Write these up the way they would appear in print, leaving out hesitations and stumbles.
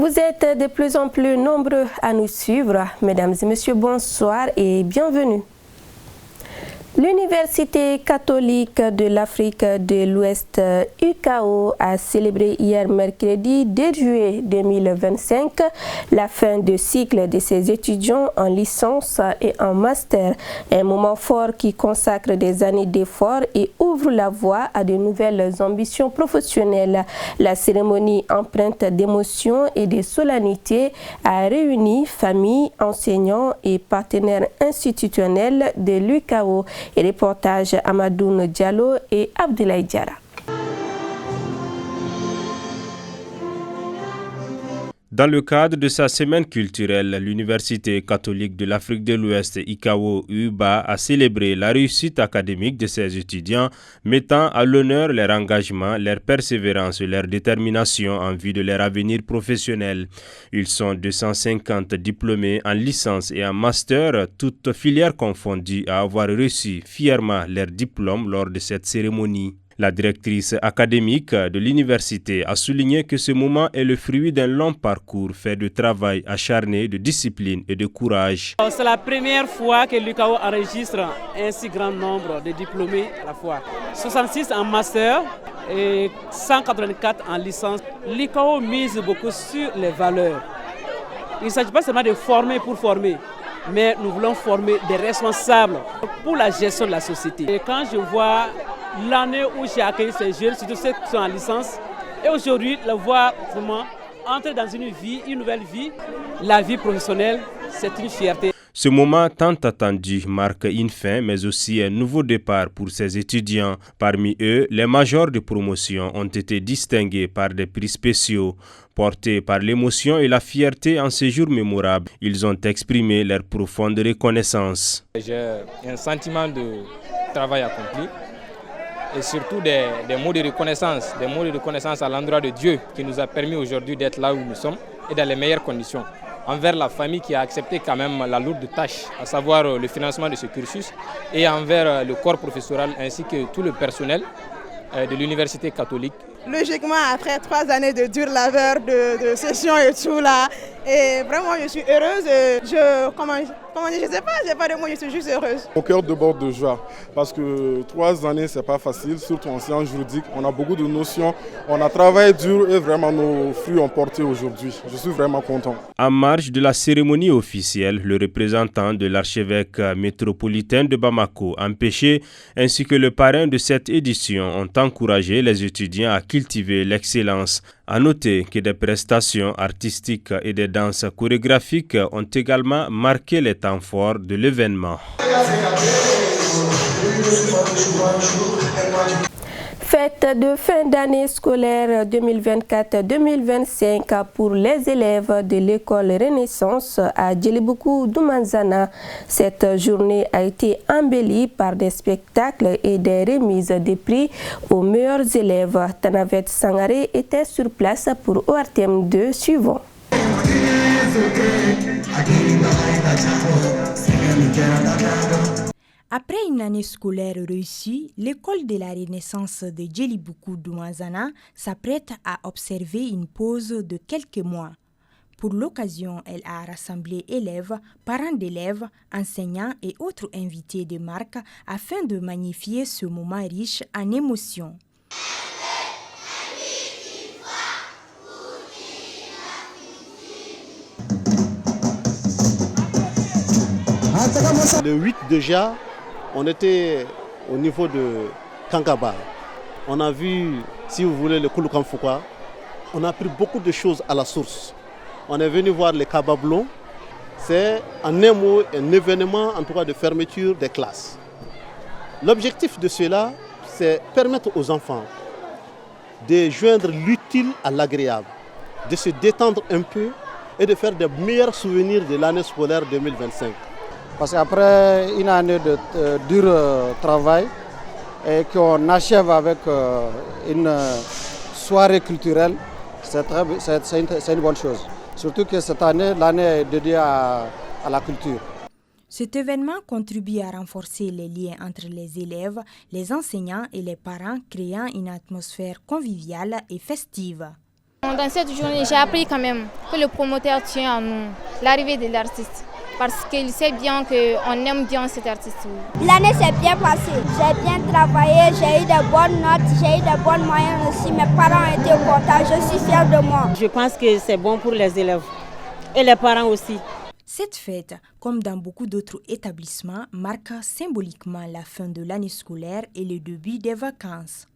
Vous êtes de plus en plus nombreux à nous suivre. Mesdames et messieurs, bonsoir et bienvenue. L'Université catholique de l'Afrique de l'Ouest, UCAO, a célébré hier mercredi 2 juillet 2025 la fin de cycle de ses étudiants en licence et en master. Un moment fort qui consacre des années d'efforts et ouvre la voie à de nouvelles ambitions professionnelles. La cérémonie empreinte d'émotion et de solennité a réuni familles, enseignants et partenaires institutionnels de l'UCAO. Et reportage Amadoune Diallo et Abdoulaye Diarra. Dans le cadre de sa semaine culturelle, l'Université catholique de l'Afrique de l'Ouest, ICAO-UBA, a célébré la réussite académique de ses étudiants, mettant à l'honneur leur engagement, leur persévérance et leur détermination en vue de leur avenir professionnel. Ils sont 250 diplômés en licence et en master, toutes filières confondues, à avoir reçu fièrement leur diplôme lors de cette cérémonie. La directrice académique de l'université a souligné que ce moment est le fruit d'un long parcours fait de travail acharné, de discipline et de courage. C'est la première fois que l'UCAO enregistre un si grand nombre de diplômés à la fois. 66 en master et 184 en licence. L'UCAO mise beaucoup sur les valeurs. Il ne s'agit pas seulement de former pour former, mais nous voulons former des responsables pour la gestion de la société. Et quand je vois l'année où j'ai accueilli ces jeunes, surtout ceux qui sont en licence, et aujourd'hui, le voir vraiment entrer dans une vie, une nouvelle vie, la vie professionnelle, c'est une fierté. Ce moment tant attendu marque une fin, mais aussi un nouveau départ pour ces étudiants. Parmi eux, les majors de promotion ont été distingués par des prix spéciaux. Portés par l'émotion et la fierté en ces jours mémorables, ils ont exprimé leur profonde reconnaissance. J'ai un sentiment de travail accompli et surtout des mots de reconnaissance à l'endroit de Dieu qui nous a permis aujourd'hui d'être là où nous sommes et dans les meilleures conditions. Envers la famille qui a accepté quand même la lourde tâche, à savoir le financement de ce cursus, et envers le corps professoral ainsi que tout le personnel de l'université catholique. Logiquement, après 3 années de dur labeur, de sessions et tout là, et vraiment je suis heureuse. Je sais pas, j'ai pas de mots, je suis juste heureuse. Mon cœur déborde de joie parce que 3 années c'est pas facile, surtout en sciences juridiques. On a beaucoup de notions, on a travaillé dur et vraiment nos fruits ont porté aujourd'hui. Je suis vraiment content. En marge de la cérémonie officielle, le représentant de l'archevêque métropolitain de Bamako, Empêché, ainsi que le parrain de cette édition ont encouragé les étudiants à cultiver l'excellence. À noter que des prestations artistiques et des danses chorégraphiques ont également marqué les temps forts de l'événement. Fête de fin d'année scolaire 2024-2025 pour les élèves de l'école Renaissance à Djelibougou Doumanzana. Cette journée a été embellie par des spectacles et des remises de prix aux meilleurs élèves. Tanavet Sangaré était sur place pour ORTM 2 suivant. Après une année scolaire réussie, l'école de la Renaissance de Djelibougou Doumanzana s'apprête à observer une pause de quelques mois. Pour l'occasion, elle a rassemblé élèves, parents d'élèves, enseignants et autres invités de marque afin de magnifier ce moment riche en émotions. Le 8 déjà, on était au niveau de Kankaba. On a vu, si vous voulez, le Kouloukan Fouka. On a appris beaucoup de choses à la source. On est venu voir les Kabablons. C'est en un mot un événement en tout cas de fermeture des classes. L'objectif de cela, c'est permettre aux enfants de joindre l'utile à l'agréable, de se détendre un peu et de faire de meilleurs souvenirs de l'année scolaire 2025. Parce qu'après une année de dur travail et qu'on achève avec une soirée culturelle, c'est une bonne chose. Surtout que cette année, l'année est dédiée à la culture. Cet événement contribue à renforcer les liens entre les élèves, les enseignants et les parents, créant une atmosphère conviviale et festive. Dans cette journée, j'ai appris quand même que le promoteur tient à nous, l'arrivée de l'artiste. Parce qu'il sait bien qu'on aime bien cet artiste. L'année s'est bien passée, j'ai bien travaillé, j'ai eu de bonnes notes, j'ai eu de bonnes moyennes aussi. Mes parents étaient contents, je suis fière de moi. Je pense que c'est bon pour les élèves et les parents aussi. Cette fête, comme dans beaucoup d'autres établissements, marque symboliquement la fin de l'année scolaire et le début des vacances.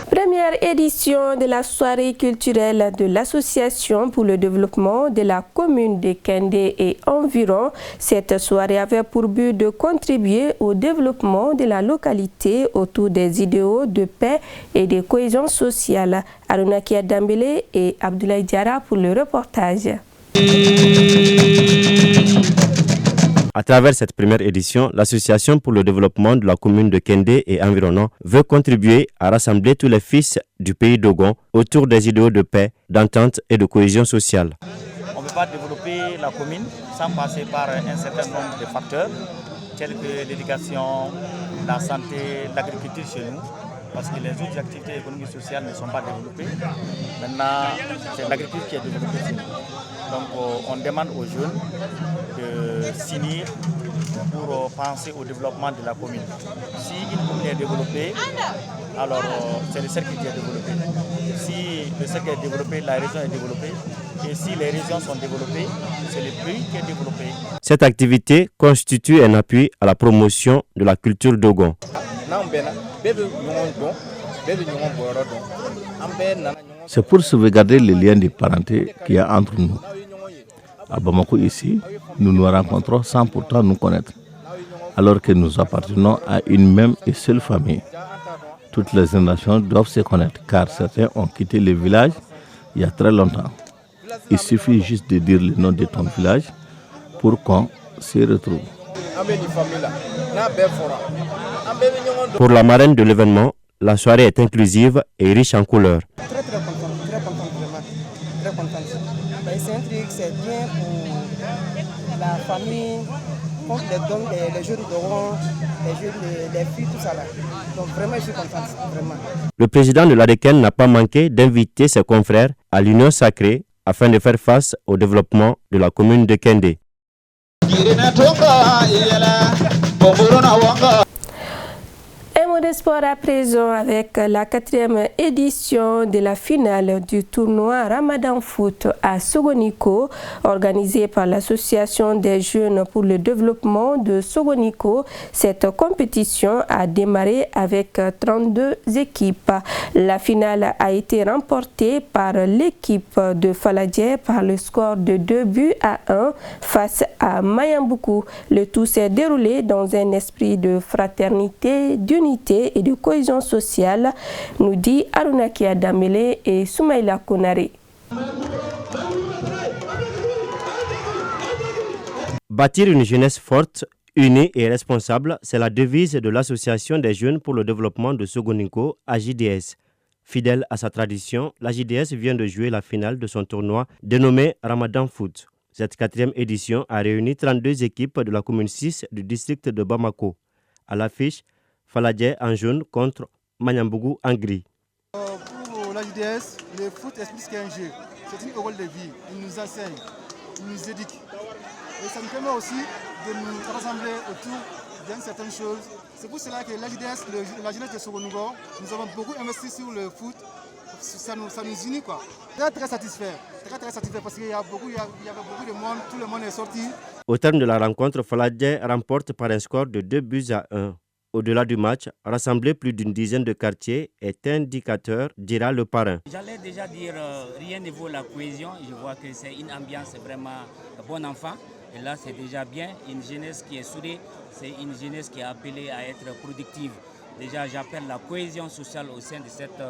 Première édition de la soirée culturelle de l'Association pour le développement de la commune de Kendé et environ. Cette soirée avait pour but de contribuer au développement de la localité autour des idéaux de paix et de cohésion sociale. Aruna Dambélé et Abdoulaye Diarra pour le reportage. À travers cette première édition, l'Association pour le développement de la commune de Kendé et environnant veut contribuer à rassembler tous les fils du pays Dogon autour des idéaux de paix, d'entente et de cohésion sociale. On ne peut pas développer la commune sans passer par un certain nombre de facteurs, tels que l'éducation, la santé, l'agriculture chez nous, parce que les autres activités économiques et sociales ne sont pas développées. Maintenant, c'est l'agriculture qui est développée chez nous. Donc on demande aux jeunes de s'unir pour penser au développement de la commune. Si une commune est développée, alors c'est le cercle qui est développé. Si le cercle est développé, la région est développée. Et si les régions sont développées, c'est le pays qui est développé. Cette activité constitue un appui à la promotion de la culture Dogon. C'est pour sauvegarder les liens de parenté qu'il y a entre nous. À Bamako ici, nous nous rencontrons sans pourtant nous connaître, alors que nous appartenons à une même et seule famille. Toutes les générations doivent se connaître, car certains ont quitté le village il y a très longtemps. Il suffit juste de dire le nom de ton village pour qu'on s'y retrouve. Pour la marraine de l'événement, la soirée est inclusive et riche en couleurs. Très contente vraiment, très contente. C'est un truc, c'est bien pour la famille, pour les jeunes d'Oran, les filles, tout ça là. Donc vraiment, je suis contente, vraiment. Le président de l'ADECEN n'a pas manqué d'inviter ses confrères à l'Union sacrée afin de faire face au développement de la commune de Kendé. Un mot de sport à présent avec la 4e édition de la finale du tournoi Ramadan Foot à Sogoniko, organisé par l'Association des jeunes pour le développement de Sogoniko. Cette compétition a démarré avec 32 équipes. La finale a été remportée par l'équipe de Faladje par le score de 2-1 face à Mayamboukou. Le tout s'est déroulé dans un esprit de fraternité, d'unité et de cohésion sociale, nous dit Aruna Dambélé et Soumaïla Konare. Bâtir une jeunesse forte, unie et responsable, c'est la devise de l'Association des jeunes pour le développement de Sogoniko, AJDS. Fidèle à sa tradition, la JDS vient de jouer la finale de son tournoi dénommé Ramadan Foot. Cette 4e édition a réuni 32 équipes de la commune 6 du district de Bamako. À l'affiche, Faladje en jaune contre Mayamboukou en gris. Pour la JDS, le foot est plus qu'un jeu. C'est une école de vie. Il nous enseigne, il nous éduque. Et ça nous permet aussi de nous rassembler autour d'une certaine chose. C'est pour cela que la JDS, la jeunesse de Sogoniko, nous avons beaucoup investi sur le foot. Ça nous unit quoi. Très satisfait parce qu'il y avait beaucoup de monde, tout le monde est sorti. Au terme de la rencontre, Faladje remporte par un score de 2-1. Au-delà du match, rassembler plus d'une dizaine de quartiers est indicateur, dira le parrain. J'allais déjà dire, rien ne vaut la cohésion. Je vois que c'est une ambiance vraiment bon enfant. Et là, c'est déjà bien. Une jeunesse qui est soudée, c'est une jeunesse qui est appelée à être productive. Déjà, j'appelle la cohésion sociale au sein de cette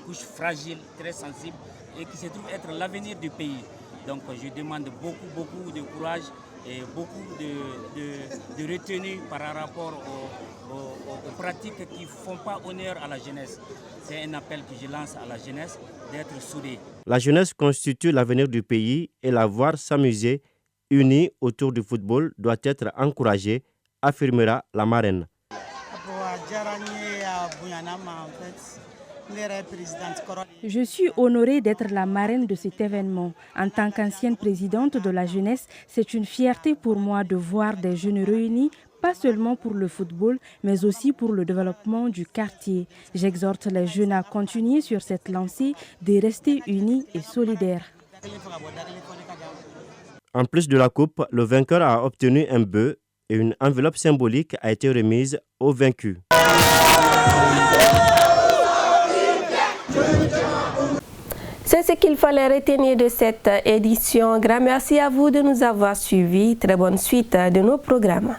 couche fragile, très sensible, et qui se trouve être l'avenir du pays. Donc, je demande beaucoup de courage et beaucoup de retenue par rapport aux pratiques qui ne font pas honneur à la jeunesse. C'est un appel que je lance à la jeunesse d'être soudée. La jeunesse constitue l'avenir du pays et la voir s'amuser, unie autour du football, doit être encouragée, affirmera la marraine. Je suis honorée d'être la marraine de cet événement. En tant qu'ancienne présidente de la jeunesse, c'est une fierté pour moi de voir des jeunes réunis, pas seulement pour le football, mais aussi pour le développement du quartier. J'exhorte les jeunes à continuer sur cette lancée, de rester unis et solidaires. En plus de la coupe, le vainqueur a obtenu un bœuf et une enveloppe symbolique a été remise aux vaincus. C'est ce qu'il fallait retenir de cette édition. Grand merci à vous de nous avoir suivis. Très bonne suite de nos programmes.